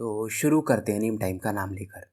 तो शुरू करते हैं नीम टाइम का नाम लेकर।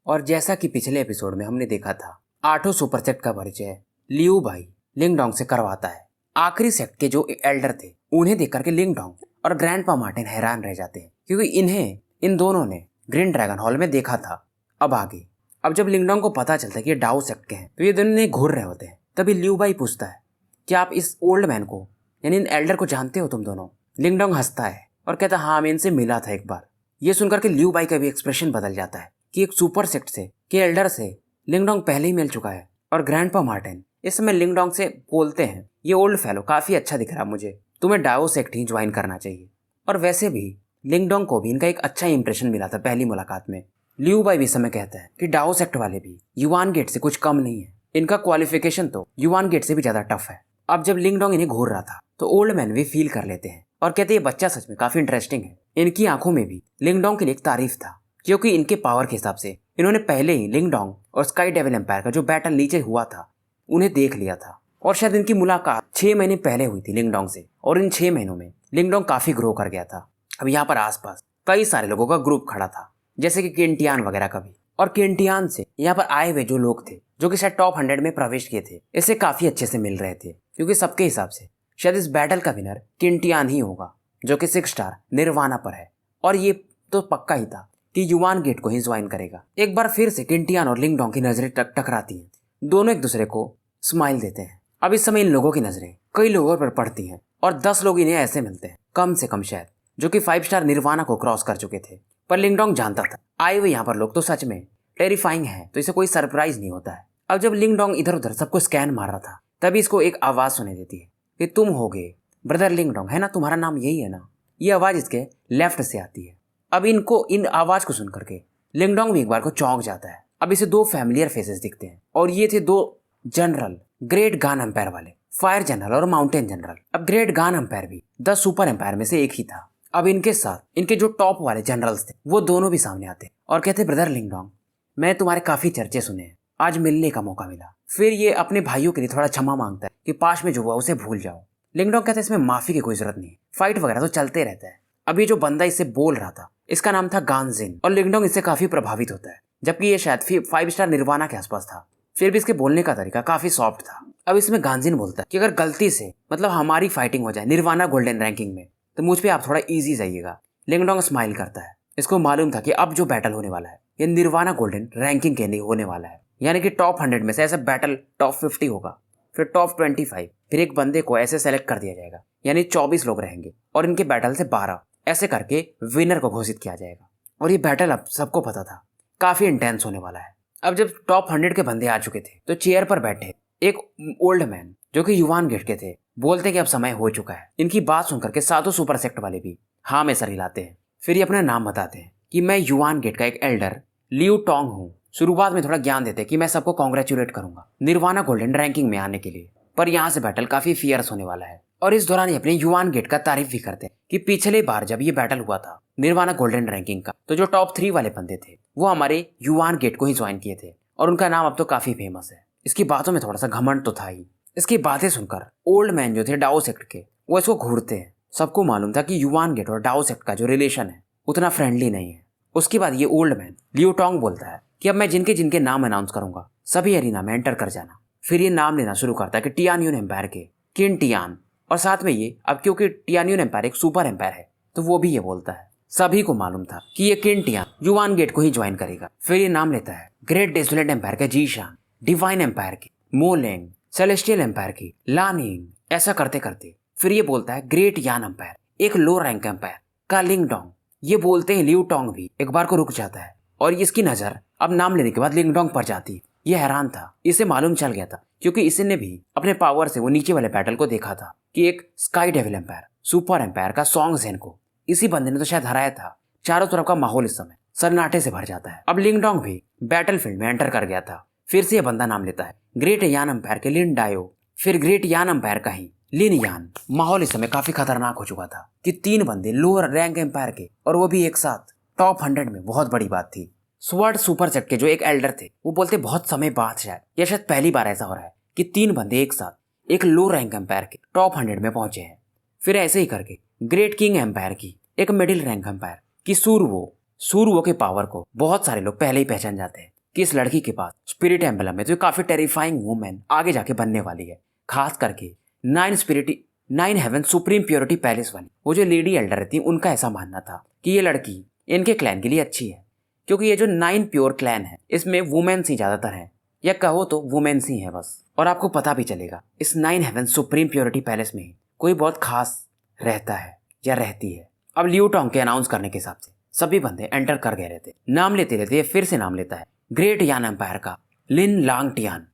और जैसा कि पिछले एपिसोड में हमने देखा था, आठों सुपर सेक्ट का परिचय लियू भाई लिंगडोंग से करवाता है। आखिरी सेक्ट के जो एल्डर थे उन्हें देख करके लिंगडोंग और ग्रैंडपा मार्टिन हैरान रह जाते हैं, क्योंकि इन्हें इन दोनों ने ग्रीन ड्रैगन हॉल में देखा था। अब जब लिंगडोंग को पता चलता है कि ये डाओ सेक्ट के हैं, तो ये दोनों घूर रहे होते हैं। तभी लियू भाई पूछता है कि आप इस ओल्ड मैन को यानी इन एल्डर को जानते हो तुम दोनों? लिंगडोंग हंसता है और कहता है हाँ, मैं इनसे मिला था एक बार। ये सुनकर के लियू भाई का भी एक्सप्रेशन बदल जाता है कि एक सुपर सेक्ट से के एल्डर से लिंगडोंग पहले ही मिल चुका है। और ग्रैंडपा मार्टिन इस समय लिंगडोंग से बोलते हैं, ये ओल्ड फेलो काफी अच्छा दिख रहा मुझे, तुम्हें डाओ सेक्ट ही ज्वाइन करना चाहिए। और वैसे भी लिंगडोंग को भी इनका एक अच्छा इंप्रेशन मिला था पहली मुलाकात में। लियू भाई भी समय कहता है कि डाओ सेक्ट वाले भी युवान गेट से कुछ कम नहीं है, इनका क्वालिफिकेशन तो युवान गेट से भी ज्यादा टफ है। अब जब लिंगडोंग इन्हें घूर रहा था तो ओल्ड मैन भी फील कर लेते हैं और कहते हैं ये बच्चा सच में काफी इंटरेस्टिंग है। इनकी आंखों में भी लिंगडोंग के लिए एक तारीफ था, क्योंकि इनके पावर के हिसाब से इन्होंने पहले ही लिंगडोंग और स्काई डेविल एम्पायर का जो बैटल नीचे हुआ था उन्हें देख लिया था। और शायद इनकी मुलाकात 6 महीने पहले हुई थी लिंगडोंग से, और इन 6 महीनों में लिंगडोंग काफी ग्रो कर गया था। अब यहाँ पर आसपास कई सारे लोगों का ग्रुप खड़ा था, जैसे कि केंटियान वगैरह का भी। और केंटियान से यहाँ पर आए हुए जो लोग थे, जो कि शायद टॉप 100 में प्रवेश किए थे, इससे काफी अच्छे से मिल रहे थे, क्योंकि सबके हिसाब से शायद इस बैटल का विनर केंटियान ही होगा, जो कि 6 स्टार निर्वाणा पर है। और ये तो पक्का ही था कि युवान गेट को ही ज्वाइन करेगा। एक बार फिर से केंटियान और लिंगडोंग की नजरें टकराती हैं। दोनों एक दूसरे को स्माइल देते हैं। अब इस समय इन लोगों की नजरें कई लोगों पर पड़ती हैं और 10 लोग इन्हें ऐसे मिलते हैं, कम से कम शायद, जो कि 5 स्टार निर्वाणा को क्रॉस कर चुके थे। पर लिंगडोंग जानता था आए हुए यहाँ पर लोग तो सच में टेरिफाइंग है, तो इसे कोई सरप्राइज नहीं होता है। अब जब लिंगडोंग इधर उधर सबको स्कैन मार रहा था, तभी इसको एक आवाज सुनाई देती है कि तुम होगे ब्रदर लिंगडोंग, है ना? तुम्हारा नाम यही है ना? ये आवाज इसके लेफ्ट से आती है। अब इनको इन आवाज को सुन करके लिंगडोंग भी एक बार को चौंक जाता है। अब इसे 2 फैमिलियर फेसेस दिखते हैं, और ये थे 2 जनरल, ग्रेट गान एम्पायर वाले, फायर जनरल और माउंटेन जनरल। अब ग्रेट गान एम्पायर भी 10 सुपर एम्पायर में से एक ही था। अब इनके साथ इनके जो टॉप वाले जनरल्स थे वो दोनों भी सामने आते और कहते, ब्रदर लिंगडोंग, मैं तुम्हारे काफी चर्चे सुने हैं, आज मिलने का मौका मिला। फिर ये अपने भाइयों के लिए थोड़ा क्षमा मांगता है कि पास में जो हुआ उसे भूल जाओ। लिंगडोंग कहता है इसमें माफी की कोई जरूरत नहीं, फाइट वगैरह तो चलते रहता है। अभी जो बंदा इससे बोल रहा था इसका नाम था गानजिन, और लिंगडोंग इससे काफी प्रभावित होता है, जबकि ये शायद 5 स्टार निर्वाणा के आसपास था। फिर भी इसके बोलने का तरीका काफी सॉफ्ट था। अब इसमें गानजिन बोलता है कि अगर गलती से मतलब हमारी फाइटिंग हो जाए निर्वाणा गोल्डन रैंकिंग में, तो मुझ पे आप थोड़ा इजी जाइएगा। लिंगडोंग स्माइल करता है। इसको मालूम था कि अब जो बैटल होने वाला है ये निर्वाणा गोल्डन रैंकिंग के लिए होने वाला है, यानी कि टॉप 100 में से ऐसा बैटल टॉप 50 होगा, फिर टॉप 25, फिर एक बंदे को ऐसे सेलेक्ट कर दिया जाएगा, यानी 24 लोग रहेंगे, और इनके बैटल से 12 ऐसे करके विनर को घोषित किया जाएगा। और ये बैटल अब सबको पता था काफी इंटेंस होने वाला है। अब जब टॉप 100 के बंदे आ चुके थे, तो चेयर पर बैठे एक ओल्ड मैन जो कि युवान गेट के थे बोलते कि अब समय हो चुका है। इनकी बात सुनकर के 7 सुपर सेक्ट वाले भी हाँ में सर हिलाते हैं। फिर ये अपना नाम बताते हैं कि मैं युवान गेट का एक एल्डर लियू टोंग हूँ। शुरुआत में थोड़ा ज्ञान देते कि मैं सबको कॉन्ग्रेचुलेट करूंगा निर्वाणा गोल्डन रैंकिंग में आने के लिए, पर यहाँ से बैटल काफी फियर्स होने वाला है। और इस दौरान ये अपने युवान गेट का तारीफ भी करते हैं कि पिछले बार जब ये बैटल हुआ था निर्वाणा गोल्डन रैंकिंग का, तो जो टॉप 3 वाले बंदे थे वो हमारे युवान गेट को ही ज्वाइन किए थे, और उनका नाम अब तो काफी फेमस है। इसकी बातों में थोड़ा सा घमंड तो था ही। इसकी बातें सुनकर ओल्ड मैन जो थे डाओ सेक्ट के, वो इसको घूरते हैं। सबको मालूम था कि युवान गेट और डाओ सेक्ट का जो रिलेशन है उतना फ्रेंडली नहीं है। उसके बाद ये ओल्ड मैन लियू टोंग बोलता है कि अब मैं जिनके जिनके नाम अनाउंस करूंगा सभी एरिना में एंटर कर जाना। फिर ये नाम लेना शुरू करता है कि टियान्यून एम्पायर के किन टियान, और साथ में ये अब क्योंकि टियान्यून एम्पायर एक सुपर एम्पायर है तो वो भी ये बोलता है। सभी को मालूम था कि ये किन टियान युवान गेट को ही ज्वाइन करेगा। फिर ये नाम लेता है ग्रेट डेसोलेट एम्पायर के जीशान, डिवाइन एम्पायर की मोलेंग, सेलेस्टियल एम्पायर की लानिंग। ऐसा करते करते फिर ये बोलता है ग्रेट यान एम्पायर, एक लो रैंक एम्पायर का लिंगडोंग। ये बोलते हैं लियू टोंग भी एक बार को रुक जाता है, और इसकी नजर अब नाम लेने के बाद लिंगडोंग पर जाती है। ये हैरान था, इसे मालूम चल गया था, क्योंकि इसने भी अपने पावर से वो नीचे वाले बैटल को देखा था कि एक sky devil empire super empire का सॉन्ग जेन को इसी बंदे ने तो शायद हराया था। चारों तरफ का माहौल इस समय सन्नाटे से भर जाता है। अब लिंगडोंग भी बैटल फील्ड में एंटर कर गया था। फिर से यह बंदा नाम लेता है ग्रेट यान एम्पायर के लिन डायो, फिर ग्रेट यान एम्पायर का ही लिन यान। माहौल इस समय काफी खतरनाक हो चुका था कि 3 बंदे लोअर रैंक एम्पायर के, और वो भी एक साथ टॉप 100 में, बहुत बड़ी बात थी। स्वर्ड सुपर सेट के जो एक एल्डर थे वो बोलते बहुत समय बाद शायद या शायद पहली बार ऐसा हो रहा है कि 3 बंदे एक साथ एक लो रैंक एम्पायर के टॉप 100 में पहुंचे हैं। फिर ऐसे ही करके ग्रेट किंग एम्पायर की एक मिडिल रैंक एम्पायर की सुरवो सुरुओ के पावर को बहुत सारे लोग पहले ही पहचान जाते हैं कि इस लड़की के पास स्पिरिट एम्बलम है, जो काफी टेरिफाइंग वुमेन आगे जाके बनने वाली है। खास करके 9 हेवन सुप्रीम प्योरिटी पैलेस वाली वो जो लेडी एल्डर रहती है, उनका ऐसा मानना था कि ये लड़की इनके क्लैन के लिए अच्छी है, क्योंकि ये जो 9 प्योर क्लैन है इसमें वुमेन्स ही ज्यादातर है, या कहो तो वुमेन्स ही है बस। और आपको पता भी चलेगा इस 9 हेवन सुप्रीम प्योरिटी पैलेस में ही कोई बहुत खास रहता है या रहती है। अब लियू टोंग के अनाउंस करने के हिसाब से सभी बंदे एंटर कर गए रहते। नाम लेते लेते ये फिर से नाम लेता है ग्रेट यान एम्पायर का लिन लांगटियान।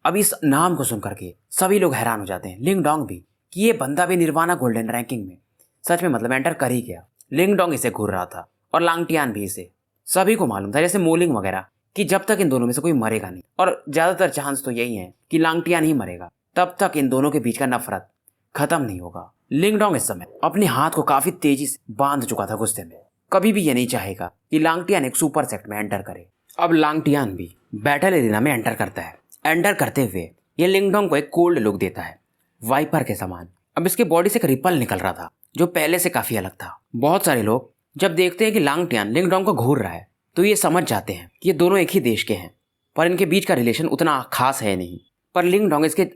अब इस नाम को सुन करके सभी लोग हैरान हो जाते हैं, लिंग डोंग भी, कि ये बंदा भी निर्वाणा गोल्डन रैंकिंग में सच में मतलब एंटर कर ही गया। लिंग डोंग इसे घूर रहा था और लांगटियान भी इसे। सभी को मालूम था, जैसे मोलिंग वगैरह, कि जब तक इन दोनों में से कोई मरेगा नहीं, और ज्यादातर चांस तो यही है कि लांगटियान ही मरेगा, तब तक इन दोनों के बीच का नफरत खत्म नहीं होगा। लिंग डोंग इस समय अपने हाथ को काफी तेजी से बांध चुका था गुस्से में। कभी भी ये नहीं चाहेगा कि लांगटियान एक सुपर सेक्ट में एंटर करे। अब लांगटियान भी बैटल एरिना में एंटर करता है। एंटर करते हुए ये लिंग डोंग को एक कोल्ड लुक देता है, वाइपर के समान। अब इसके बॉडी से एक रिपल निकल रहा था जो पहले से काफी अलग था। बहुत सारे लोग जब देखते हैं कि लांगटियान लिंग डोंग को घूर रहा है तो ये समझ जाते हैं कि ये दोनों एक ही देश के हैं, पर इनके बीच का रिलेशन उतना खास है नहीं। पर लिंग डोंग इसके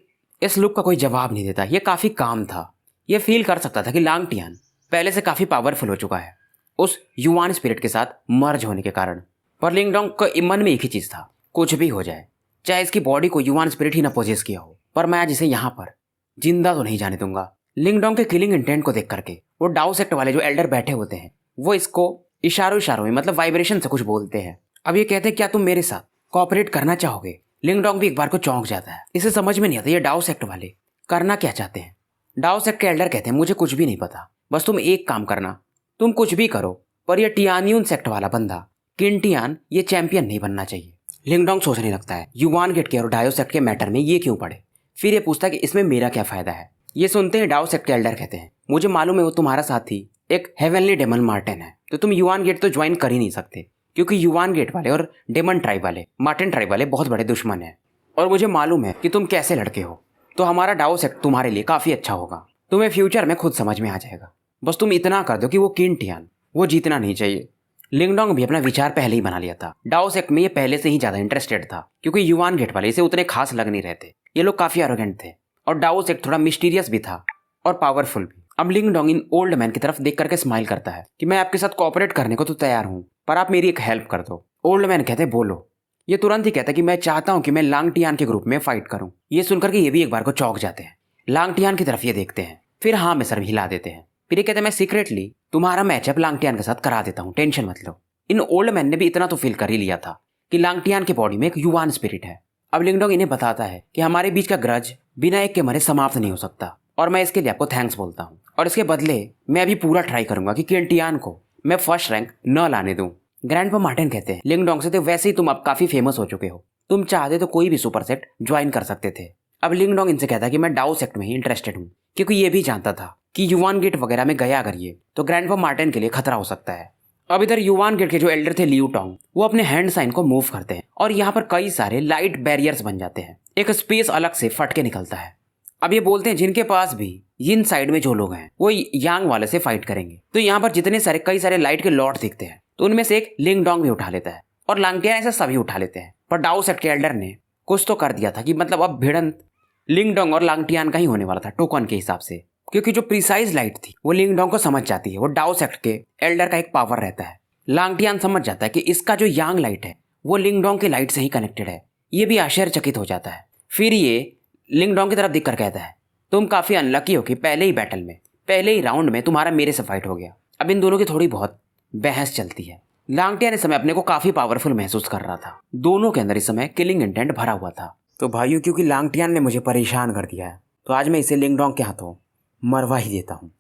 इस लुक का कोई जवाब नहीं देता। ये काफी काम था। ये फील कर सकता था कि लांगटियान पहले से काफी पावरफुल हो चुका है उस युवान स्पिरिट के साथ मर्ज होने के कारण। पर लिंग डोंग के मन में एक ही चीज था, कुछ भी हो जाए, चाहे इसकी बॉडी को युवान स्पिरिट ही ना पोजेस किया हो, पर मैं आज इसे यहाँ पर जिंदा तो नहीं जाने दूंगा। लिंग डोंग के किलिंग इंटेंट को देख करके वो डाउ सेक्ट वाले जो एल्डर बैठे होते हैं वो इसको इशारों में मतलब वाइब्रेशन से कुछ बोलते हैं। अब ये कहते हैं क्या तुम मेरे साथ कोऑपरेट करना चाहोगे। लिंग डोंग भी एक बार को चौंक जाता है। इसे समझ में नहीं आता ये डाउ सेक्ट वाले करना क्या चाहते हैं। डाउ सेक्ट के एल्डर कहते हैं मुझे कुछ भी नहीं पता, बस तुम एक काम करना, तुम कुछ भी करो, पर ये टियान्यून सेक्ट वाला बंदा किंटियान ये चैंपियन नहीं बनना चाहिए। लिंग डोंग सोचने लगता है युवान गेट के और डायो सेक्ट के मैटर में ये क्यों पड़े। फिर ये पूछता है कि इसमें मेरा क्या फायदा है। ये सुनते हैं डाउ सेक्ट के एल्डर कहते हैं मुझे मालूम है वो तुम्हारा साथी एक हेवनली डेमन मार्टिन है, तो तुम युवान गेट तो ज्वाइन कर ही नहीं सकते, क्योंकि युवान गेट वाले और डेमन ट्राइब वाले मार्टिन ट्राइब वाले बहुत बड़े दुश्मन हैं, और मुझे मालूम है कि तुम कैसे लड़के हो, तो हमारा डाउ सेक्ट तुम्हारे लिए काफी अच्छा होगा, तुम्हें फ्यूचर में खुद समझ में आ जाएगा। बस तुम इतना कर दो कि वो किंटियान वो जीतना नहीं चाहिए। लिंग डोंग भी अपना विचार पहले ही बना लिया था। डाउ सेक्ट में ये पहले से ही ज्यादा इंटरेस्टेड था, क्योंकि युवान गेट वाले इसे उतने खास लग नहीं रहे थे। ये लोग काफी एरोगेंट थे और डाउ सेक्ट थोड़ा मिस्टीरियस भी था और पावरफुल भी। अब लिंग डोंग इन ओल्ड मैन की तरफ देख करके स्माइल करता है कि मैं आपके साथ कोऑपरेट करने को तो तैयार हूँ, पर आप मेरी एक हेल्प कर दो। ओल्ड मैन कहते बोलो। ये तुरंत ही कहता है कि मैं चाहता हूँ कि मैं लांगटियान के ग्रुप में फाइट करूँ। ये सुनकर के ये भी एक बार को चौंक जाते हैं। लांगटियान की तरफ ये देखते हैं, फिर हाँ में सर हिला देते हैं। फिर ये कहते हैं मैं सीक्रेटली तुम्हारा मैचअप लांगटियान के साथ करा देता हूँ, टेंशन मत लो। इन ओल्ड मैन ने भी इतना तो फील कर ही लिया था कि लांगटियान के बॉडी में एक युवान स्पिरिट है। अब लिंग डोंग इन्हें बताता है कि हमारे बीच का ग्रज बिना एक के मरे समाप्त नहीं हो सकता, और मैं इसके लिए आपको थैंक्स बोलता हूँ, और इसके बदले मैं अभी पूरा ट्राई करूंगा कि किंटियान को मैं फर्स्ट रैंक न लाने दूं। ग्रैंडपा मार्टिन कहते हैं लिंग डोंग से तो वैसे ही तुम अब काफी फेमस हो चुके हो, तुम चाहते तो कोई भी सुपर सेक्ट ज्वाइन कर सकते थे। अब लिंग डोंग इनसे कहता है कि मैं डाउ सेक्ट में ही इंटरेस्टेड हूँ, क्योंकि ये भी जानता था कि युवान गेट वगैरह में गया अगर ये तो ग्रैंडपा मार्टिन के लिए खतरा हो सकता है। अब इधर युवान गेट के जो एल्डर थे लियू टोंग, वो अपने हैंड साइन को मूव करते हैं और यहाँ पर कई सारे लाइट बैरियर्स बन जाते हैं। एक स्पेस अलग से फट के निकलता है। अब ये बोलते हैं जिनके पास भी यिन साइड में जो लोग हैं वो यांग वाले से फाइट करेंगे। तो यहाँ पर जितने सारे कई सारे लाइट के लॉर्ड दिखते हैं, तो उनमें से एक लिंग डोंग भी उठा लेता है और लांगटियान ऐसे सभी उठा लेते हैं। पर डाउ सेक्ट के एल्डर ने कुछ तो कर दिया था कि मतलब अब भिड़ंत लिंग डोंग और लांगटियान का ही होने वाला था टोकन के हिसाब से, क्योंकि जो प्रिसाइज लाइट थी वो लिंग डोंग को समझ जाती है। वो डाउ सेक्ट के एल्डर का एक पावर रहता है। लांगटियान समझ जाता है कि इसका जो यांग लाइट है वो लिंग डोंग के लाइट से ही कनेक्टेड है। ये भी आश्चर्यचकित हो जाता है। फिर ये लिंग डोंग की तरफ दिख कर कहता है तुम काफी अनलकी हो कि पहले ही बैटल में पहले ही राउंड में तुम्हारा मेरे से फाइट हो गया। अब इन दोनों की थोड़ी बहुत बहस चलती है। लांगटियान इस समय अपने को काफी पावरफुल महसूस कर रहा था। दोनों के अंदर इस समय किलिंग इंटेंट भरा हुआ था। तो भाइयों क्योंकि लांगटियान ने मुझे परेशान कर दिया है, तो आज मैं इसे लिंग डोंग के हाथों मरवा ही देता हूँ।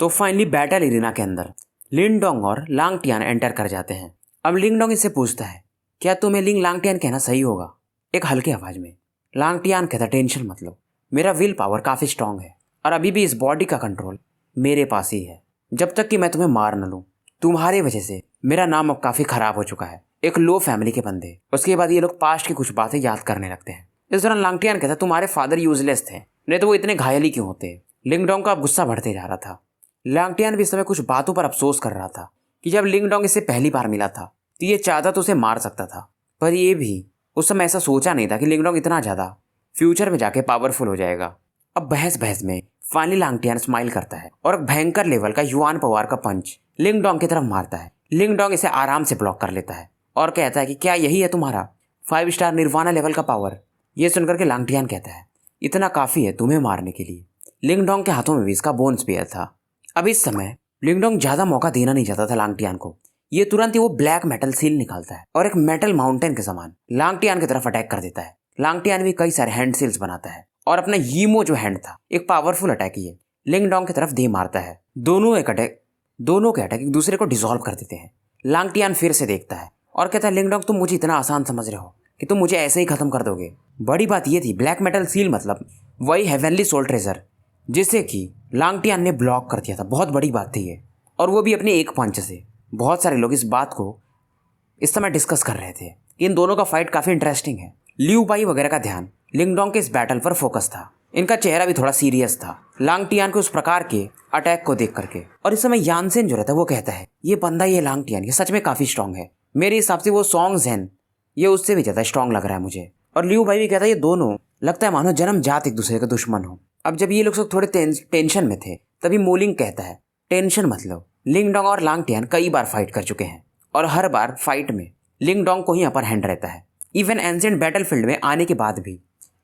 तो फाइनली बैटल एरिना के अंदर लिंग डोंग और लांगटियान एंटर कर जाते हैं। अब लिंग डोंग इससे पूछता है क्या तुम्हें लिंग लांगटियान कहना सही होगा, एक हल्के आवाज में। लांगटियान कहता टेंशन मत लो, मेरा विल पावर काफी स्ट्रांग है और अभी भी इस बॉडी का कंट्रोल मेरे पास ही है, जब तक कि मैं तुम्हें मार न लूं। तुम्हारे वजह से मेरा नाम अब काफी खराब हो चुका है। एक लो फैमिली के बंदे। उसके बाद ये लोग पास्ट की कुछ बातें याद करने लगते हैं। इस दौरान लांगटियान कहता तुम्हारे फादर यूजलेस थे, नहीं तो वो इतने घायल ही क्यों होते। लिंग डोंग का अब गुस्सा बढ़ते जा रहा था। लांगटियान भी इस समय कुछ बातों पर अफसोस कर रहा था कि जब लिंग डोंग इससे पहली बार मिला था तो ये चाहता तो उसे मार सकता था, पर ये भी उस समय ऐसा सोचा नहीं था कि लिंग डोंग इतना ज़्यादा फ्यूचर में जाके पावरफुल हो जाएगा। अब बहस बहस में फाइनली लांगटियान स्माइल करता है और एक भयंकर लेवल का युआन पावर का पंच लिंग डोंग की तरफ मारता है। लिंग डोंग इसे आराम से ब्लॉक कर लेता है और कहता है कि क्या यही है तुम्हारा 5 स्टार निर्वाणा लेवल का पावर। ये सुनकर के लांगटियान कहता है इतना काफ़ी है तुम्हें मारने के लिए। लिंग डोंग के हाथों में भी इसका बोन स्पीयर था। अब इस समय लिंग डोंग ज़्यादा मौका देना नहीं चाहता था लांगटियान को। ये तुरंत ही वो ब्लैक मेटल सील निकालता है और एक मेटल माउंटेन के समान लांगटियान की तरफ अटैक कर देता है। लांगटियान भी कई सारे हैंड सील्स बनाता है और अपना यीमो जो हैंड था एक पावरफुल अटैक ये लिंग डोंग की तरफ दे मारता है। दोनों के अटैक एक दूसरे को डिसॉल्व कर देते हैं। लांगटियान फिर से देखता है और कहता है लिंग डोंग तुम मुझे इतना आसान समझ रहे हो कि तुम मुझे ऐसे ही खत्म कर दोगे। बड़ी बात ये थी ब्लैक मेटल सील मतलब वही हेवनली सोल ट्रेजर जिसे कि लांगटियान ने ब्लॉक कर दिया था। बहुत बड़ी बात थी ये, और वो भी अपने एक पंच से। बहुत सारे लोग इस बात को इस समय डिस्कस कर रहे थे। इन दोनों का फाइट काफ़ी इंटरेस्टिंग है। लियू बाई वगैरह का ध्यान लिंग डोंग के इस बैटल पर फोकस था। इनका चेहरा भी थोड़ा सीरियस था लांगटियान के उस प्रकार के अटैक को देख करके। और इस समय यानसेन जो रहता है वो कहता है ये बंदा ये लांगटियान ये सच में काफ़ी स्ट्रांग है। मेरे हिसाब से वो सॉन्ग जेन ये उससे भी ज़्यादा स्ट्रांग लग रहा है मुझे। और लियू भाई भी कहता है ये दोनों लगता है मानो जन्म जात एक दूसरे के दुश्मन हो। अब जब ये लोग सब थोड़े टेंशन में थे तभी मोलिंग कहता है टेंशन मत लो, लिंग डोंग और लांगटियान कई बार फाइट कर चुके हैं और हर बार फाइट में लिंग डोंग को ही अपर हैंड रहता है। इवन एंशिएंट बैटलफील्ड में आने के बाद भी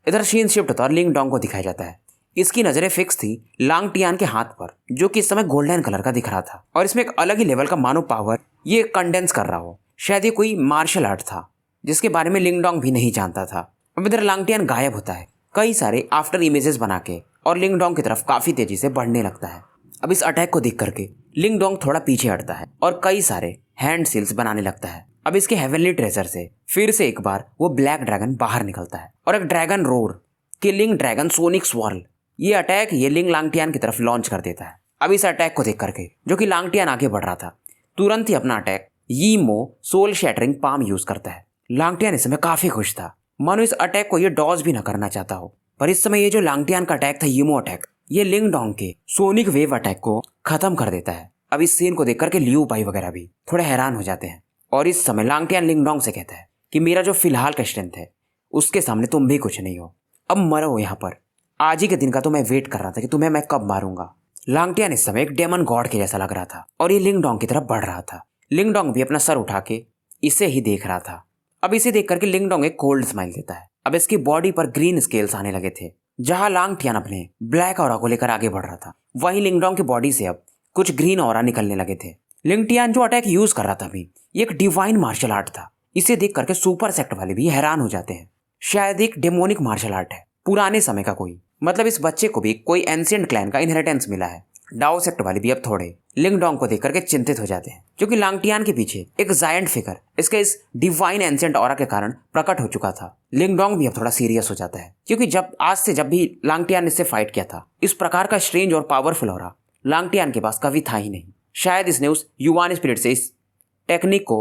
इधर सीन शिफ्ट होता और लिंग डोंग को दिखाया जाता है। इसकी नज़रें फिक्स थी लांगटियान के हाथ पर जो कि इस समय गोल्डन कलर का दिख रहा था और इसमें एक अलग ही लेवल का मानो पावर ये कंडेंस कर रहा हो। शायद ये कोई मार्शल आर्ट था जिसके बारे में लिंग डोंग भी नहीं जानता था। अब इधर लांगटियान गायब होता है कई सारे आफ्टर इमेजेस बना के और लिंग डोंग की तरफ काफ़ी तेजी से बढ़ने लगता है। अब इस अटैक को देख करके लिंग डोंग थोड़ा पीछे हटता है और कई सारे हैंड सील्स बनाने लगता है। अब इसके हेवनली ट्रेजर से फिर से एक बार वो ब्लैक ड्रैगन बाहर निकलता है और एक dragon roar killing dragon sonic swirl ये अटैक ये लिंग लांगटियान की तरफ लॉन्च कर देता है। अब इस अटैक को देख करके जो कि लांगटियान आगे बढ़ रहा था तुरंत ही अपना attack Yimo soul shattering palm use करता है। लांगटियान इस समय काफी खुश था मानो इस अटैक को ये डॉज भी ना करना चाहता हो। पर इस समय ये जो लांगटियान का अटैक था यीमो अटैक ये लिंग डोंग के सोनिक वेव अटैक को खत्म कर देता है। अब इस सीन को देख करके लियू बाई वगैरह भी थोड़े हैरान हो जाते हैं और इस समय लांगटियान लिंग डोंग से कहता है कि मेरा जो फिलहाल का स्ट्रेंथ है उसके सामने तुम भी कुछ नहीं हो। अब मरो यहाँ पर। आज ही के दिन का तो मैं वेट कर रहा था कि तुम्हें मैं कब मारूंगा। लांगटियान इस समय एक डेमन गॉड के जैसा लग रहा था और ये लिंग डोंग की तरफ बढ़ रहा था। लिंग डोंग भी अपना सर उठा के इसे ही देख रहा था। अब इसे देख करके लिंग डोंग एक कोल्ड स्माइल देता है। अब इसकी बॉडी पर ग्रीन स्केल्स आने लगे थे। जहां लांगटियान अपने ब्लैक ऑरा को लेकर आगे बढ़ रहा था वहीं लिंग डोंग की बॉडी से अब कुछ ग्रीन ऑरा निकलने लगे थे। लिंगटियान जो अटैक यूज कर रहा था अभी ये एक डिवाइन मार्शल आर्ट था। इसे देख करके सुपर सेक्ट वाले भी हैरान हो जाते हैं। शायद एक डेमोनिक मार्शल आर्ट है पुराने समय का कोई, मतलब इस बच्चे को भी कोई एंशिएंट क्लैन का इनहेरिटेंस मिला है। डाओ सेक्ट वाले भी अब थोड़े लिंग डोंग को देख करके चिंतित हो जाते हैं क्योंकि लांगटियान के पीछे एक जायंट फिगर इसके इस डिवाइन एंशिएंट ऑरा के कारण प्रकट हो चुका था। लिंग डोंग भी अब थोड़ा सीरियस हो जाता है क्योंकि जब भी लांगटियान ने इससे फाइट किया था इस प्रकार का स्ट्रेंज और पावरफुल ऑरा लांगटियान के पास कभी था ही नहीं। शायद इसने उस युवान स्पिरिट से इस टेक्निक को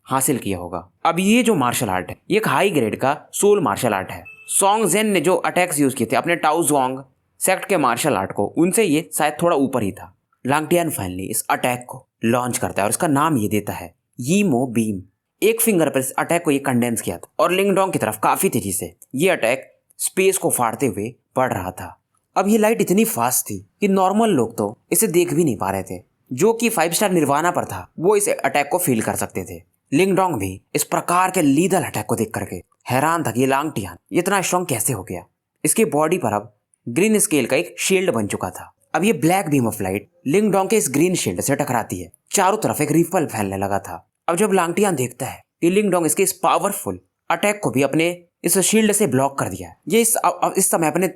हासिल किया होगा। अब ये जो मार्शल आर्ट है ये एक हाई ग्रेड का सोल मार्शल आर्ट है। सॉन्ग जेन ने जो अटैक्स यूज किए थे अपने टाओ जोंग सेक्ट के मार्शल आर्ट को उनसे ये शायद थोड़ा ऊपर ही था। लांगटियान फाइनली इस अटैक को लॉन्च करता है और इसका नाम ये देता है यीमो बीम। एक फिंगर पर इस अटैक को ये कंडेंस किया था और लिंग डोंग की तरफ काफी तेजी से ये अटैक स्पेस को फाड़ते हुए बढ़ रहा था। अब ये लाइट इतनी फास्ट थी कि नॉर्मल लोग तो इसे देख भी नहीं पा रहे थे। जो कि 5 स्टार निर्वाणा पर था वो इस अटैक को फील कर सकते थे। लिंग डोंग भी इस प्रकार के लीदल अटैक को देख करके हैरान था कि ये लांगटियान इतना स्ट्रॉन्ग कैसे हो गया। इसके बॉडी पर अब ग्रीन स्केल का एक शील्ड बन चुका था। अब ये ब्लैक बीम ऑफ लाइट लिंग डोंग के इस ग्रीन शील्ड से टकराती है। चारों तरफ एक रिपल फैलने लगा था। अब जब लांगटियान देखता है कि लिंग डोंग इसके इस पावरफुल अटैक को भी अपने इस शील्ड से ब्लॉक कर दिया है, ये इस समय अपने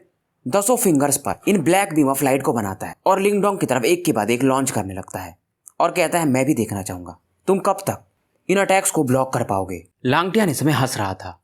10 फिंगर्स पर इन ब्लैक बीम ऑफ लाइट को बनाता है और लिंग डोंग की तरफ एक के बाद एक लॉन्च करने लगता है और कहता है मैं भी देखना चाहूंगा तुम कब तक इन अटैक्स को ब्लॉक कर पाओगे। लांगटियान इसमें हंस रहा था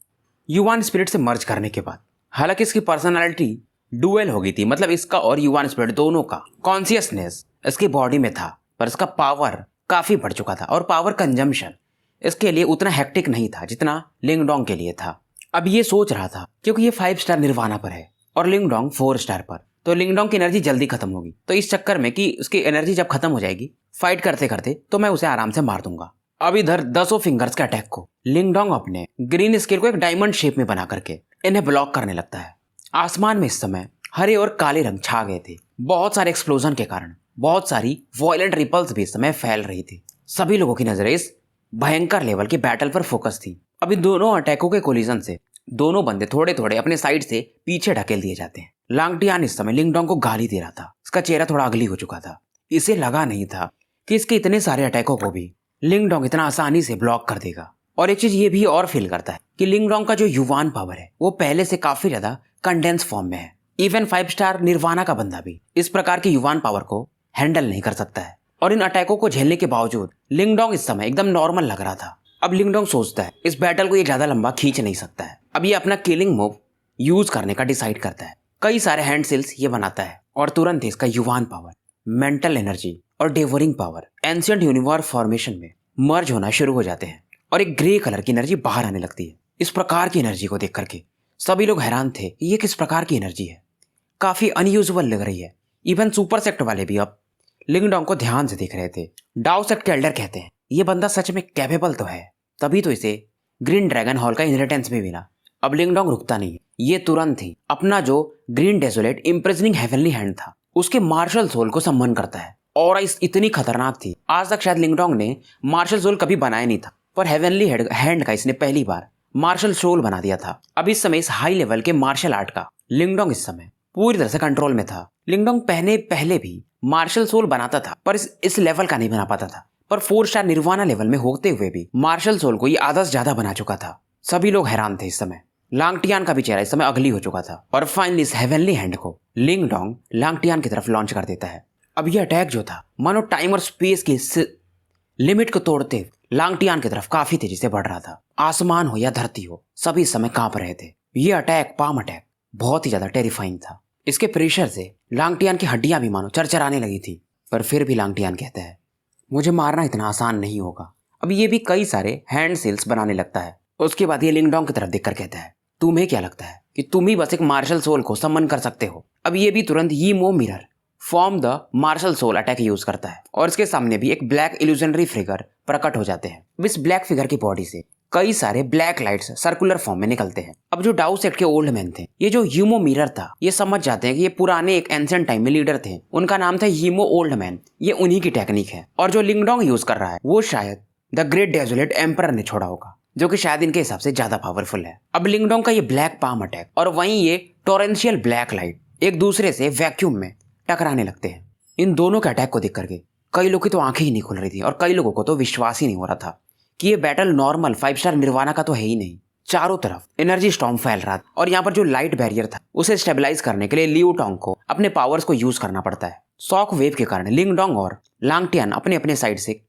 युवान स्पिरिट से मर्ज करने के बाद। हालांकि इसकी पर्सनालिटी डुअल हो गई थी, मतलब इसका और युवान स्पिरिट दोनों का कॉन्शियसनेस इसकी बॉडी में था पर इसका पावर काफी बढ़ चुका था और पावर कंजम्पशन इसके लिए उतना हेक्टिक नहीं था जितना लिंग डोंग के लिए था। अब ये सोच रहा था क्योंकि ये 5 स्टार निर्वाणा पर है और लिंग डोंग 4 स्टार पर, तो लिंगडोंग की एनर्जी जल्दी खत्म होगी। तो इस चक्कर में कि उसकी एनर्जी जब खत्म हो जाएगी फाइट करते करते, तो मैं उसे आराम से मार दूंगा। अब इधर 10 फिंगर्स के अटैक को लिंगडोंग अपने ग्रीन स्केल को एक डायमंड शेप में बना करके इन्हें ब्लॉक करने लगता है। आसमान में इस समय हरे और काले रंग छा गए थे। बहुत सारे एक्सप्लोजन के कारण बहुत सारी वॉयलेंट रिपल्स भी इस समय फैल रही थी। सभी लोगों की नजरें इस भयंकर लेवल की बैटल पर फोकस थी। अब इन दोनों अटैकों के कोलिजन से दोनों बंदे थोड़े थोड़े अपने साइड से पीछे ढकेल दिए जाते हैं। लांगटियान इस समय लिंगडोंग को गाली दे रहा था। इसका चेहरा थोड़ा अगली हो चुका था। इसे लगा नहीं था कि इसके इतने सारे अटैकों को भी लिंगडोंग इतना आसानी से ब्लॉक कर देगा। और एक चीज ये भी और फील करता है कि लिंगडोंग का जो युवान पावर है वो पहले से काफी ज्यादा कंडेंस फॉर्म में है। इवन 5 स्टार निर्वाणा का बंदा भी इस प्रकार की युवान पावर को हैंडल नहीं कर सकता है। और इन अटैकों को झेलने के बावजूद लिंगडोंग इस समय एकदम नॉर्मल लग रहा था। अब लिंगडोंग सोचता है इस बैटल को ये ज्यादा लंबा खींच नहीं सकता है। अब ये अपना किलिंग मूव यूज करने का डिसाइड करता है। कई सारे हैंड सिल्स ये बनाता है और तुरंत ही इसका युवान पावर, मेंटल एनर्जी और डेवरिंग पावर एंशिएंट यूनिवर्स फॉर्मेशन में मर्ज होना शुरू हो जाते हैं और एक ग्रे कलर की एनर्जी बाहर आने लगती है। इस प्रकार की एनर्जी को देख करके सभी लोग हैरान थे कि ये किस प्रकार की एनर्जी है, काफी अनयूजुअल लग रही है। इवन सुपर सेक्ट वाले भी अब लिंगडोंग को ध्यान से देख रहे थे। डाउ सेक्ट के एल्डर कहते हैं ये बंदा सच में कैपेबल तो है, तभी तो इसे ग्रीन ड्रैगन हॉल का इनहेरिटेंस भी मिला। अब लिंगडोंग रुकता नहीं, ये तुरंत ही अपना जो green desolate imprisoning heavenly hand था उसके मार्शल सोल को सम्मन करता है। और इस इतनी खतरनाक थी, आज तक शायद लिंगडोंग ने मार्शल सोल कभी बनाया नहीं था, पर हेवनली हैंड का इसने पहली बार मार्शल सोल बना दिया था। अब इस समय इस हाई लेवल के मार्शल आर्ट का लिंगडोंग इस समय पूरी तरह से कंट्रोल में था। लिंगडोंग पहले भी मार्शल सोल बनाता था पर इस लेवल का नहीं बना पाता था, पर 4 स्टार निर्वाणा लेवल में होते हुए भी मार्शल सोल को ये आधा से ज्यादा बना चुका था। सभी लोग हैरान थे इस समय। लांगटियान का भी चेहरा इस समय अगली हो चुका था और फाइनली इस हेवनली हैंड को लिंगडोंग लांगटियान की तरफ लॉन्च कर देता है। अब यह अटैक जो था मानो टाइम और स्पेस की लिमिट को तोड़ते लांगटियान की तरफ काफी तेजी से बढ़ रहा था। आसमान हो या धरती हो सभी इस समय कांप रहे थे। यह अटैक पाम अटैक बहुत ही ज्यादा टेरिफाइंग था। इसके प्रेशर से लांगटियान की हड्डियां भी मानो चरचराने लगी थी, पर फिर भी लांगटियान कहता है मुझे मारना इतना आसान नहीं होगा। अब ये भी कई सारे हैंड सील्स बनाने लगता है। उसके बाद ये लिंगडोंग की तरफ देखकर कहता है तुम्हें क्या लगता है कि तुम ही बस एक मार्शल सोल को समन कर सकते हो। अब ये भी तुरंत Yimo mirror form the martial soul attack use करता है और इसके सामने भी एक ब्लैक इल्यूजनरी फिगर प्रकट हो जाते हैं। इस ब्लैक फिगर की बॉडी से कई सारे ब्लैक लाइट्स सर्कुलर फॉर्म में निकलते हैं। अब जो डाउ सेक्ट के ओल्ड मैन थे, ये जो यीमो मिरर था, ये समझ जाते हैं कि ये पुराने एक एंशिएंट टाइम में लीडर थे, उनका नाम था यीमो ओल्ड मैन। ये उन्हीं की टेक्निक है और जो लिंगडोंग यूज कर रहा है वो शायद द ग्रेट डेजोलेट एम्परर ने छोड़ा होगा, जो कि शायद इनके हिसाब से ज्यादा पावरफुल है। अब लिंगडोंग का ये ब्लैक पाम अटैक और वहीं ये टोरेंशियल ब्लैक लाइट एक दूसरे से वैक्यूम में टकराने लगते हैं। इन दोनों के अटैक को देख करके कई लोगों की तो आंखें ही नहीं खुल रही थी और कई लोगों को तो विश्वास ही नहीं हो रहा था कि ये बैटल नॉर्मल 5 स्टार निर्वाणा का तो है ही नहीं। चारों तरफ एनर्जी स्टॉर्म फैल रहा था और यहाँ पर जो लाइट बैरियर था उसे स्टेबलाइज करने के लिए लियू टोंग को अपने पावर्स को यूज करना पड़ता है। शॉक वेव के कारण लिंगडोंग और लांगटियान अपने अपने साइड से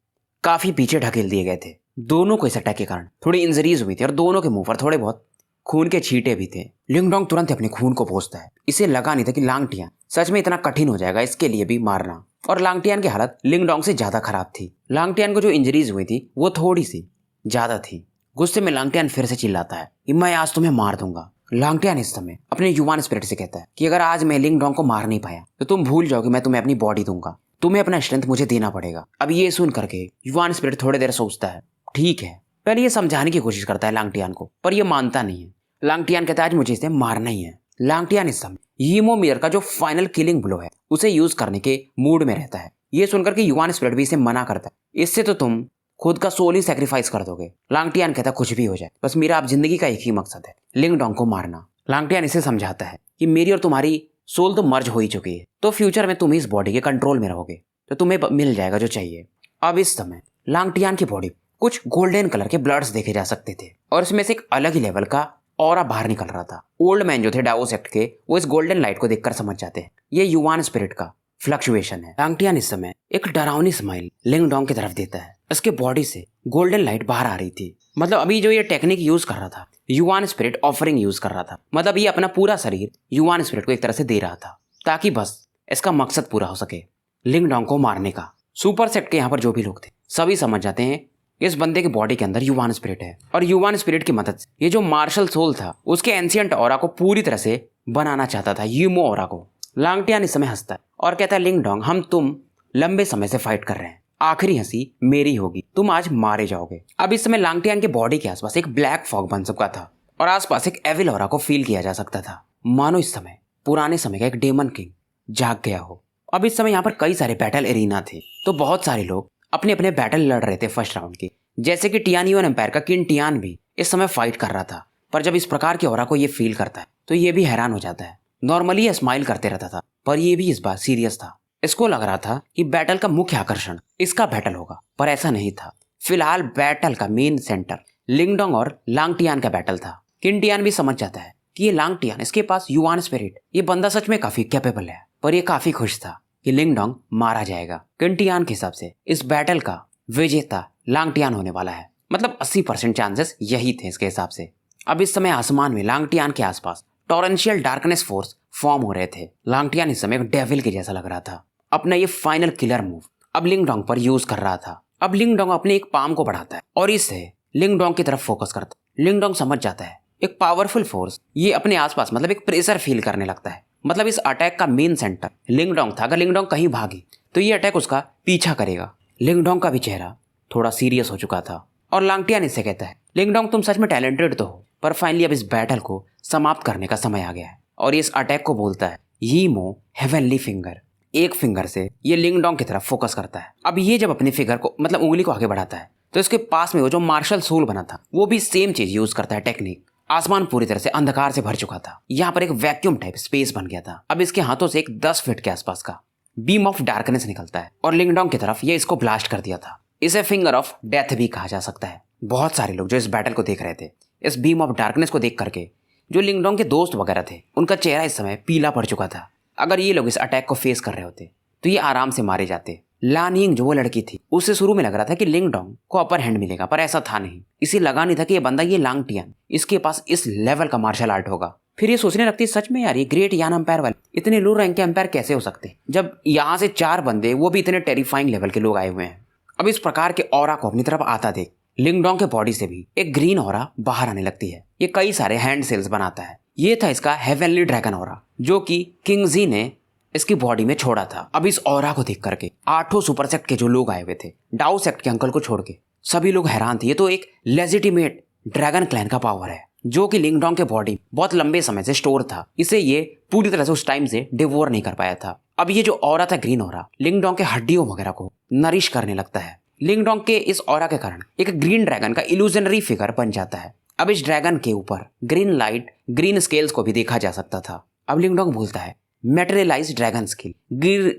काफी पीछे ढकेल दिए गए थे। दोनों को इस अटैक के कारण थोड़ी इंजरीज हुई थी और दोनों के मुंह पर थोड़े बहुत खून के छींटे भी थे। लिंगडोंग तुरंत अपने खून को पोंछता है। इसे लगा नहीं था कि लांगटियान सच में इतना कठिन हो जाएगा इसके लिए भी मारना। और लांगटियान की हालत लिंगडोंग से ज्यादा खराब थी। लांगटियान को जो इंजरीज हुई थी वो थोड़ी सी ज्यादा थी। गुस्से में लांगटियान फिर से चिल्लाता है कि मैं आज तुम्हें मार दूंगा। लांगटियान इस समय अपने युवान स्पिरिट से कहता है कि अगर आज मैं लिंगडोंग को मार नहीं पाया तो तुम भूल जाओ कि मैं तुम्हें अपनी बॉडी दूंगा, तुम्हें अपना स्ट्रेंथ मुझे देना पड़ेगा। अब ये सुन करके युवान स्पिरिट थोड़ी देर सोचता है, ठीक है। पहले ये समझाने की कोशिश करता है लांगटियान को, पर ये मानता नहीं है। लांगटियान कहता है आज मुझे इसे मारना ही है। लांगटियान इस समय यीमो मिरर का जो फाइनल किलिंग ब्लो है उसे यूज करने के मूड में रहता है। ये सुनकर के युवान स्पिरिट भी इसे मना करता है, इससे तो तुम खुद का सोल ही सैक्रिफाइस कर दोगे। लांगटियान कहता कुछ भी हो जाए, बस मेरा अब जिंदगी का एक ही मकसद है, लिंगडोंग को मारना। लांगटियान इसे समझाता है कि मेरी और तुम्हारी सोल तो मर्ज हो ही चुकी है, तो फ्यूचर में तुम इस बॉडी के कंट्रोल में रहोगे तो तुम्हें मिल जाएगा जो चाहिए। अब इस समय लांगटियान की बॉडी कुछ गोल्डन कलर के ब्लड्स देखे जा सकते थे और इसमें से एक अलग ही लेवल का ऑरा बाहर निकल रहा था। ओल्ड मैन जो थे डाओ सेक्ट के, वो इस गोल्डन लाइट को देखकर समझ जाते हैं ये युवान स्पिरिट का फ्लक्चुएशन है। लांगटियान इस समय एक डरावनी स्माइल लिंगडोंग की तरफ देता है। इसके बॉडी से गोल्डन लाइट बाहर आ रही थी। मतलब अभी जो ये टेक्निक यूज कर रहा था, युवान स्पिरिट ऑफरिंग यूज कर रहा था। मतलब ये अपना पूरा शरीर युवान स्पिरिट को एक तरह से दे रहा था ताकि बस इसका मकसद पूरा हो सके, लिंगडोंग को मारने का। सुपर सेक्ट के यहाँ पर जो भी लोग थे सभी समझ जाते हैं इस बंदे के बॉडी के अंदर युवान स्पिरिट है और युवान स्पिरिट की मदद से ये जो मार्शल सोल था उसके एंशिएंट ऑरा को पूरी तरह से बनाना चाहता था, यीमो ऑरा को। लांगटियान इस समय हंसता है और कहता है लिंग डोंग, हम तुम लंबे समय से फाइट कर रहे हैं, आखिरी हंसी मेरी होगी, तुम आज मारे जाओगे। अब इस समय लांगटियान के बॉडी के आसपास एक ब्लैक फॉग बन चुका था और आसपास एक एविल ऑरा को फील किया जा सकता था, मानो इस समय पुराने समय का एक डेमन किंग जाग गया हो। अब इस समय यहाँ पर कई सारे बैटल एरिना थे, तो बहुत सारे लोग अपने अपने बैटल लड़ रहे थे फर्स्ट राउंड की, जैसे कि टियानियोन एम्पायर का किंग टियान भी इस समय फाइट कर रहा था। पर जब इस प्रकार की ऑरा को ये फील करता है तो ये भी हैरान हो जाता है। नॉर्मली ये स्माइल करते रहता था, पर ये भी इस बार सीरियस था। इसको लग रहा था कि बैटल का मुख्य आकर्षण इसका बैटल होगा, पर ऐसा नहीं था। फिलहाल बैटल का मेन सेंटर लिंगडोंग और लांगटियान का बैटल था। किंग टियान भी समझ जाता है कि ये लांगटियान, इसके पास युआन स्पिरिट, ये बंदा सच में काफी कैपेबल है, पर ये काफी खुश था कि लिंगडोंग मारा जाएगा। किंग टियान के हिसाब से इस बैटल का विजेता लांगटियान होने वाला है, मतलब 80% चांसेस यही थे इसके हिसाब से। अब इस समय आसमान में लांगटियान के आसपास टॉरेंशियल डार्कनेस फोर्स फॉर्म हो रहे थे। लांगटियान इस समय एक डेविल के जैसा लग रहा था। अपना ये फाइनल किलर मूव अब लिंगडोंग पर यूज कर रहा था। अब लिंगडोंग अपने एक पाम को बढ़ाता है और इससे लिंगडोंग की तरफ फोकस करता है। लिंगडोंग समझ जाता है एक पावरफुल फोर्स ये अपने आसपास, मतलब एक प्रेशर फील करने लगता है। मतलब इस अटैक का मेन सेंटर लिंगडोंग था। अगर लिंगडोंग कहीं भागी तो ये अटैक उसका पीछा करेगा। लिंगडोंग का भी चेहरा थोड़ा सीरियस हो चुका था और लांगटियान इससे कहता है लिंगडोंग, तुम सच में टैलेंटेड तो हो, पर फाइनली अब इस बैटल को समाप्त करने का समय आ गया है। और ये इस अटैक को बोलता है यीमो हेवनली फिंगर। एक फिंगर से ये लिंगडोंग की तरफ फोकस करता है। अब ये जब अपने फिंगर को, मतलब उंगली को आगे बढ़ाता है, तो इसके पास में वो जो मार्शल सोल बना था वो भी सेम चीज यूज करता है, टेक्निक। आसमान पूरी तरह से अंधकार से भर चुका था। यहाँ पर एक वैक्यूम टाइप स्पेस बन गया था। अब इसके हाथों से एक 10 फीट के आसपास का बीम ऑफ डार्कनेस निकलता है और लिंगडोंग की तरफ ये इसको ब्लास्ट कर दिया था। इसे फिंगर ऑफ डेथ भी कहा जा सकता है। बहुत सारे लोग जो इस बैटल को देख रहे थे, इस बीम ऑफ डार्कनेस को देख करके, जो लिंगडोंग के दोस्त वगैरह थे, उनका चेहरा इस समय पीला पड़ चुका था। अगर ये लोग इस अटैक को फेस कर रहे होते तो ये आराम से मारे जाते। लानिंग जो वो लड़की थी, उससे शुरू में लग रहा था कि लिंगडोंग को अपर हैंड मिलेगा, पर ऐसा था नहीं। इसे लगा नहीं था कि ये बंदा, ये लांगटियान, इसके पास इस लेवल का मार्शल आर्ट होगा। फिर ये सोचने लगती सच में यार ये ग्रेट यान एम्पायर वाले इतने लो रैंक के एम्पायर कैसे हो सकते हैं, जब यहाँ से 4 बंदे, वो भी इतने टेरिफाइंग लेवल के लोग आए हुए हैं। अब इस प्रकार के ऑरा को अपनी तरफ आता देख लिंगडोंग के बॉडी से भी एक ग्रीन ऑरा बाहर आने लगती है। ये कई सारे हैंड सेल्स बनाता है। ये था इसका हेवनली ड्रैगन ऑरा, जो कि किंग जी ने इसकी बॉडी में छोड़ा था। अब इस ऑरा को देख करके 8 सुपर सेक्ट के जो लोग आए हुए थे, डाउ सेक्ट के अंकल को छोड़ के, सभी लोग हैरान थे। ये तो एक लेजिटिमेट ड्रैगन क्लैन का पावर है, जो कि लिंगडोंग के बॉडी बहुत लंबे समय से स्टोर था। इसे ये पूरी तरह से उस टाइम से डिवोर नहीं कर पाया था। अब ये जो ऑरा था, ग्रीन ऑरा, लिंगडोंग के हड्डियों वगैरह को नरिश करने लगता है। लिंगडोंग के इस ऑरा के कारण एक ग्रीन ड्रैगन का इल्यूजनरी फिगर बन जाता है। अब इस ड्रैगन के ऊपर ग्रीन लाइट, ग्रीन स्केल्स को भी देखा जा सकता था। अब लिंगडोंग बोलता है materialise dragon skill,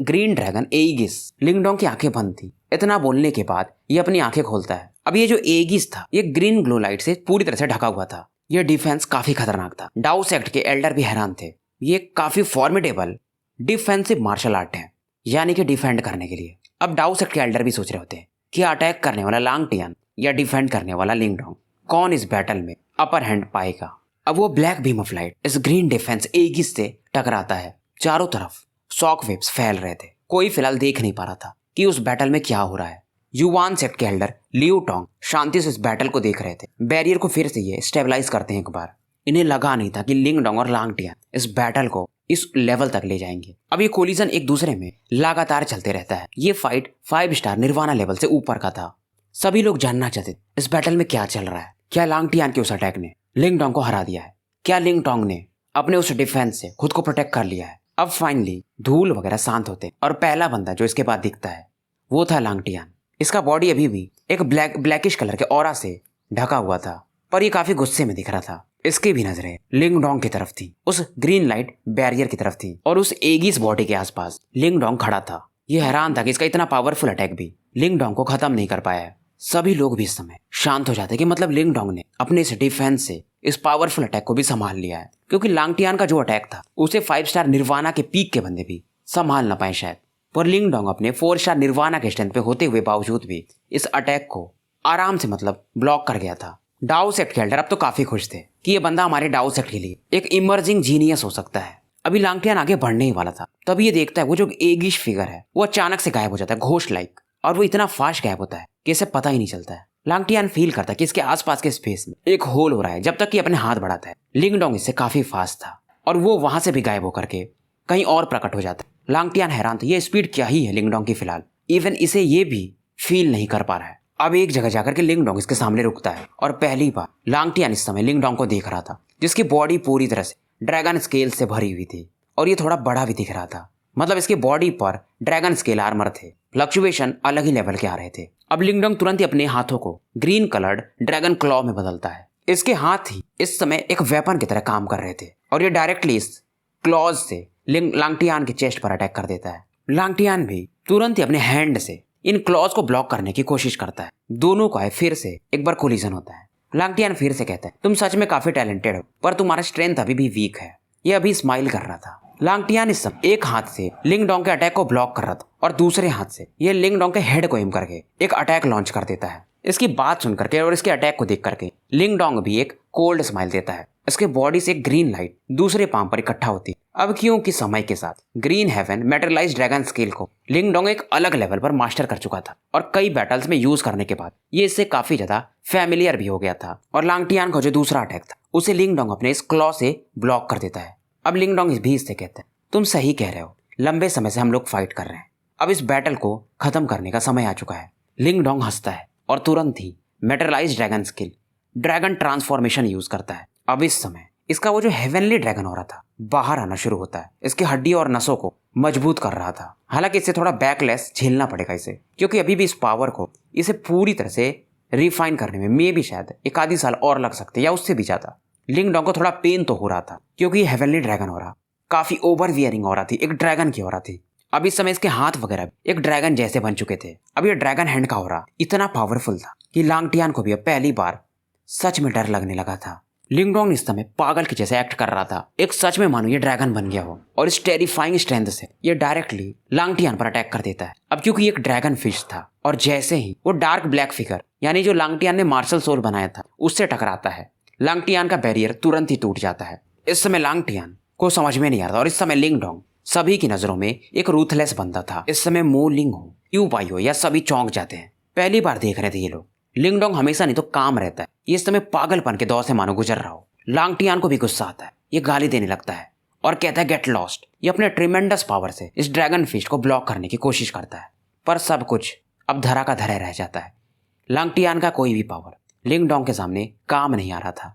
green dragon aegis. Lingdong की आंखें बंद थी। इतना बोलने के बाद ये अपनी आंखें खोलता है। अब ये जो एगिस था, ये ग्रीन ग्लो लाइट से पूरी तरह से ढका हुआ था। यह डिफेंस काफी खतरनाक था। डाउ सेक्ट के एल्डर भी हैरान थे। ये काफी फॉर्मिडेबल डिफेंसिव मार्शल आर्ट है, यानी कि डिफेंड करने के लिए। अब डाउ सेक्ट के एल्डर भी सोच रहे होते हैं कि अटैक करने वाला लांगटियान या डिफेंड करने वाला लिंगडोंग, कौन इस बैटल में अपर हैंड पाएगा। अब वो ब्लैक बीम ऑफ लाइट इस ग्रीन डिफेंस एगिस से टकराता है। चारों तरफ शॉक वेव्स फैल रहे थे। कोई फिलहाल देख नहीं पा रहा था कि उस बैटल में क्या हो रहा है। युआन सेक्ट के एल्डर लियू टोंग शांति से इस बैटल को देख रहे थे। बैरियर को फिर से ये स्टेबलाइज करते हैं एक बार। इन्हें लगा नहीं था कि लिंगडोंग और लांगटियान इस बैटल को इस लेवल तक ले जाएंगे। अब ये कोलिजन एक दूसरे में लगातार चलते रहता है। ये फाइट 5 स्टार निर्वाणा लेवल से ऊपर का था। सभी लोग जानना चाहते इस बैटल में क्या चल रहा है। क्या लांगटियान के उस अटैक ने लिंगडोंग को हरा दिया है? क्या लिंगडोंग ने अपने उस डिफेंस से खुद को प्रोटेक्ट कर लिया है? अब फाइनली धूल वगैरह शांत होते और पहला बंदा जो इसके बाद दिखता है वो था लांगटियान। इसका बॉडी अभी भी एक ब्लैकिश कलर के ऑरा से ढका हुआ था, पर ये काफी गुस्से में दिख रहा था। इसकी भी नजरें लिंगडोंग की तरफ थी, उस ग्रीन लाइट बैरियर की तरफ थी, और उस एगिस बॉडी के आसपास लिंगडोंग खड़ा था। ये हैरान था कि इसका इतना पावरफुल अटैक भी लिंगडोंग को खत्म नहीं कर पाया है। सभी लोग भी इस समय शांत हो जाते कि मतलब लिंगडोंग ने अपने इस डिफेंस से इस पावरफुल अटैक को भी संभाल लिया है, क्योंकि लांगटियान का जो अटैक था उसे 5 स्टार निर्वाणा के पीक के बंदे भी संभाल ना पाए शायद। पर लिंगडोंग अपने 4 स्टार निर्वाणा के स्ट्रेंथ पे होते हुए बावजूद भी इस अटैक को आराम से मतलब ब्लॉक कर गया था। डाउ सेक्ट के एल्डर अब तो काफी खुश थे कि ये बंदा हमारे डाउ सेक्ट के लिए एक इमर्जिंग जीनियस हो सकता है। अभी लांगटियान आगे बढ़ने ही वाला था, तभी ये देखता है वो जो एगिश फिगर है वो अचानक से गायब हो जाता है, घोस्ट लाइक, और वो इतना फास्ट गायब होता है कि इसे पता ही नहीं चलता है। लांगटियान फील करता है कि इसके आसपास के स्पेस में एक होल हो रहा है जब तक कि अपने हाथ बढ़ाता है। लिंगडोंग इससे काफी फास्ट था और वो वहां से भी गायब होकर के कहीं और प्रकट हो जाता है। लांगटियान हैरान था, ये स्पीड क्या ही है लिंगडोंग की फिलहाल, इवन इसे ये भी फील नहीं कर पा रहा है। अब एक जगह जाकर के लिंगडोंग इसके सामने रुकता है और पहली बार लांगटियान इस समय लिंगडोंग को देख रहा था, जिसकी बॉडी पूरी तरह से ड्रैगन स्केल से भरी हुई थी और ये थोड़ा बड़ा भी दिख रहा था। मतलब इसके बॉडी पर ड्रैगन स्केल आर्मर थे, फ्लक्चुएशन अलग ही लेवल के आ रहे थे। अब लिंगडोंग तुरंत ही अपने हाथों को ग्रीन कलर्ड ड्रैगन क्लॉ में बदलता है। इसके हाथ ही इस समय एक वेपन की तरह काम कर रहे थे और ये डायरेक्टली इस क्लॉज से लांगटियान के चेस्ट पर अटैक कर देता है। लांगटियान भी तुरंत ही अपने हैंड से इन क्लॉज को ब्लॉक करने की कोशिश करता है। दोनों का फिर से एक बार कोलिजन होता है। लांगटियान फिर से कहता है, तुम सच में काफी टैलेंटेड हो, पर तुम्हारा स्ट्रेंथ अभी भी वीक है। ये अभी स्माइल कर रहा था। लांगटियान इस समय एक हाथ से लिंगडोंग के अटैक को ब्लॉक कर रहा था और दूसरे हाथ से ये लिंगडोंग के हेड को एम करके एक अटैक लॉन्च कर देता है। इसकी बात सुन करके और इसके अटैक को देख करके लिंगडोंग भी एक कोल्ड स्माइल देता है। इसके बॉडी से एक ग्रीन लाइट दूसरे पाम पर इकट्ठा होती है। अब क्योंकि समय के साथ ग्रीन हेवन मेटेरियलाइज्ड ड्रैगन स्केल को लिंगडोंग एक अलग लेवल पर मास्टर कर चुका था और कई बैटल्स में यूज करने के बाद ये इससे काफी ज्यादा फैमिलियर भी हो गया था। और लांगटियान का जो दूसरा अटैक था उसे लिंगडोंग अपने इस क्लॉ से ब्लॉक कर देता है। अब लिंगडोंग भी इससे कहता है, तुम सही कह रहे हो, लंबे समय से हम लोग फाइट कर रहे हैं, अब इस बैटल को खत्म करने का समय आ चुका है। लिंगडोंग हंसता है और तुरंत ही materialised dragon skill dragon transformation use करता है। अब इस समय इसका वो जो हेवनली ड्रैगन हो रहा था बाहर आना शुरू होता है। इसकी हड्डी और नसों को मजबूत कर रहा था। हालांकि इससे थोड़ा बैकलेस झेलना पड़ेगा इसे, क्योंकि अभी भी इस पावर को इसे पूरी तरह से रिफाइन करने में मे भी शायद एक आधी साल और लग सकते या उससे भी ज्यादा। लिंगडोंग को थोड़ा पेन तो हो रहा था क्योंकि हेवनली ड्रैगन हो रहा, काफी ओवर वियरिंग हो रहा थी, एक ड्रैगन की हो रहा थी। अब इस समय इसके हाथ वगैरह एक ड्रैगन जैसे बन चुके थे। अब ये ड्रैगन हैंड का हो रहा इतना पावरफुल था कि लांगटियान को भी अब पहली बार सच में डर लगने लगा था। लिंगडोंग इस समय पागल के जैसे एक्ट कर रहा था, एक सच में मानो ये ड्रैगन बन गया हो और इस टेरिफाइंग स्ट्रेंथ से ये डायरेक्टली लांगटियान पर अटैक कर देता है। अब क्योंकि ये एक ड्रैगन फिश था और जैसे ही वो डार्क ब्लैक फिगर यानी जो लांगटियान ने मार्शल सोल बनाया था उससे टकराता है, लांगटियान का बैरियर तुरंत ही टूट जाता है। इस समय लांगटियान को समझ में नहीं आ रहा और इस समय लिंगडोंग सभी की नजरों में एक रूथलेस बंदा था। इस समय मो लिंग हो, यू पाई हो या सभी चौंक जाते हैं। पहली बार देख रहे थे ये लोग। लिंगडोंग हमेशा नहीं तो काम रहता है, ये इस समय पागलपन के दौर से मानो गुजर रहा हो। लांगटियान को भी गुस्सा आता है, ये गाली देने लगता है और कहता है गेट लॉस्ट। ये अपने ट्रिमेंडस पावर से इस ड्रैगन फिश को ब्लॉक करने की कोशिश करता है, पर सब कुछ अब धरा का धरा रह जाता है। लांगटियान का कोई भी पावर लिंगडोंग के सामने काम नहीं आ रहा था।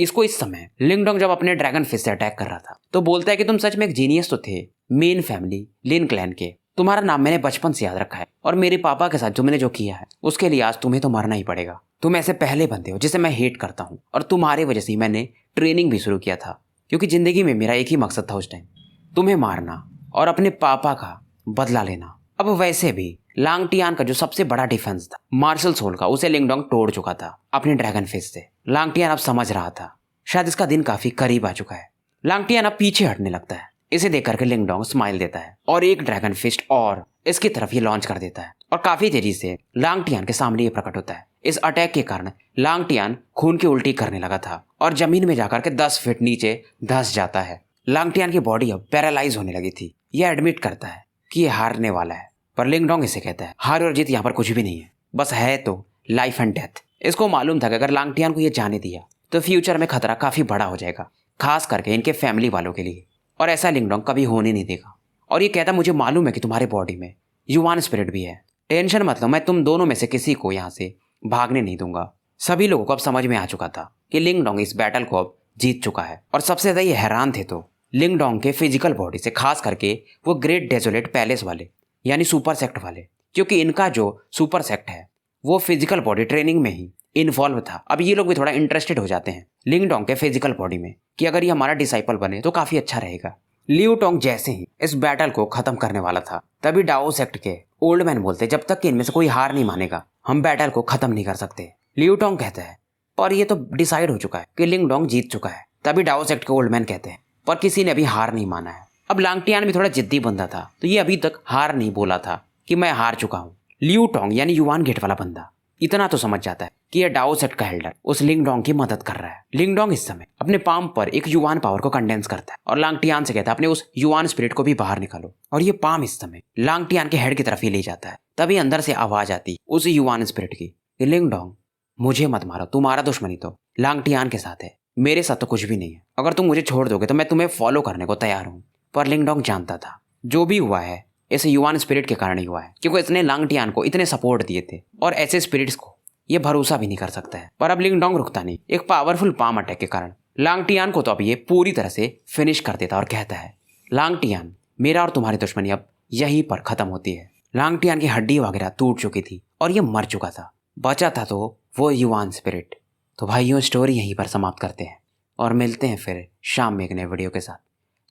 इसको इस समय लिंगडोंग जब अपने ड्रैगन फिश से अटैक कर रहा था तो बोलता है कि तुम सच में एक जीनियस तो थे, मेन फैमिली लिन क्लैन के, तुम्हारा नाम मैंने बचपन से याद रखा है और मेरे पापा के साथ जो मैंने जो किया है उसके लिए आज तुम्हें तो मरना ही पड़ेगा। तुम ऐसे पहले बंदे हो जिसे मैं हेट करता हूँ और तुम्हारे वजह से ही मैंने ट्रेनिंग भी शुरू किया था, क्योंकि जिंदगी में मेरा एक ही मकसद था उस टाइम, तुम्हें मारना और अपने पापा का बदला लेना। अब वैसे भी लांगटियान का जो सबसे बड़ा डिफेंस था मार्शल सोल का, उसे लिंगडोंग तोड़ चुका था अपने ड्रैगन फिश से। लांगटियान अब समझ रहा था शायद इसका दिन काफी करीब आ चुका है। लांगटियान अब पीछे हटने लगता है। इसे देख करके लिंगडोंग स्माइल देता है और एक ड्रैगन फिस्ट और इसकी तरफ ये लॉन्च कर देता है और काफी तेजी से लांगटियान के सामने ये प्रकट होता है। इस अटैक के कारण लांगटियान खून की उल्टी करने लगा था और जमीन में जाकर के 10 फीट नीचे धंस जाता है। लांगटियान की बॉडी अब पैरालाइज होने लगी थी। यह एडमिट करता है कि ये हारने वाला है, पर लिंगडोंग इसे कहता है हार और जीत यहाँ पर कुछ भी नहीं है, बस है तो लाइफ एंड डेथ। इसको मालूम था कि अगर लांगटियान को ये जाने दिया तो फ्यूचर में खतरा काफी बड़ा हो जाएगा, खास करके इनके फैमिली वालों के लिए, और ऐसा लिंगडोंग कभी होने नहीं देगा। और ये कहता मुझे मालूम है कि तुम्हारे बॉडी में युवान स्पिरिट भी है, टेंशन मत लो, मैं तुम दोनों में से किसी को यहाँ से भागने नहीं दूंगा। सभी लोगों को अब समझ में आ चुका था कि लिंगडोंग इस बैटल को अब जीत चुका है और सबसे ज्यादा ये हैरान थे तो लिंगडोंग के फिजिकल बॉडी से, खास करके वो ग्रेट डेजोलेट पैलेस वाले यानी सुपर सेक्ट वाले, क्योंकि इनका जो सुपर सेक्ट है वो फिजिकल बॉडी ट्रेनिंग में ही इन्वॉल्व था। अब ये लोग भी थोड़ा इंटरेस्टेड हो जाते हैं लिंगडोंग के फिजिकल बॉडी में कि अगर ये हमारा डिसाइपल बने तो काफी अच्छा रहेगा। लियू टोंग जैसे ही इस बैटल को खत्म करने वाला था तभी डाओ सेक्ट के ओल्ड मैन बोलते जब तक कि इनमें से कोई हार नहीं मानेगा हम बैटल को खत्म नहीं कर सकते। लियू टोंग कहते हैं पर ये तो डिसाइड हो चुका है कि लिंगडोंग जीत चुका है। तभी डाओ सेक्ट के ओल्ड मैन कहते हैं पर किसी ने अभी हार नहीं माना है। अब लांगटियान भी थोड़ा जिद्दी बंदा था तो ये अभी तक हार नहीं बोला था कि मैं हार चुका हूँ। लियू टोंग यानी युवान गेट वाला बंदा इतना तो समझ जाता है कि यह डाओ सेक्ट का हेल्डर उस लिंगडोंग की मदद कर रहा है। लिंगडोंग इस समय अपने पाम पर एक युवान पावर को कंडेंस करता है और लांगटियान से कहता है अपने उस युवान स्पिरिट को भी बाहर निकालो, और ये पाम इस समय लांगटियान के हेड की तरफ ही ले जाता है। तभी अंदर से आवाज आती उस युवान स्पिरिट की, लिंगडोंग मुझे मत मारो, तुम्हारा दुश्मनी तो लांगटियान के साथ है, मेरे साथ तो कुछ भी नहीं है, अगर तुम मुझे छोड़ दोगे तो मैं तुम्हें फॉलो करने को तैयार हूँ। पर लिंगडोंग जानता था जो भी हुआ है इस युवान स्पिरिट के कारण ही हुआ है, क्योंकि इसने लांगटियान को इतने सपोर्ट दिए थे और ऐसे स्पिरिट्स को ये भरोसा भी नहीं कर सकता है। पर अब लिंगडोंग रुकता नहीं। एक पावरफुल पाम अटैक के कारण लांगटियान को तो अब ये पूरी तरह से फिनिश कर देता और कहता है, लांगटियान, मेरा और तुम्हारी दुश्मनी अब यहीं पर खत्म होती है। लांगटियान की हड्डी वगैरह टूट चुकी थी और ये मर चुका था, बचा था तो वो युवान स्पिरिट। तो भाइयों, स्टोरी यहीं पर समाप्त करते हैं और मिलते हैं फिर शाम में एक नए वीडियो के साथ।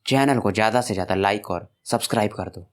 चैनल को ज़्यादा से ज़्यादा लाइक और सब्सक्राइब कर दो।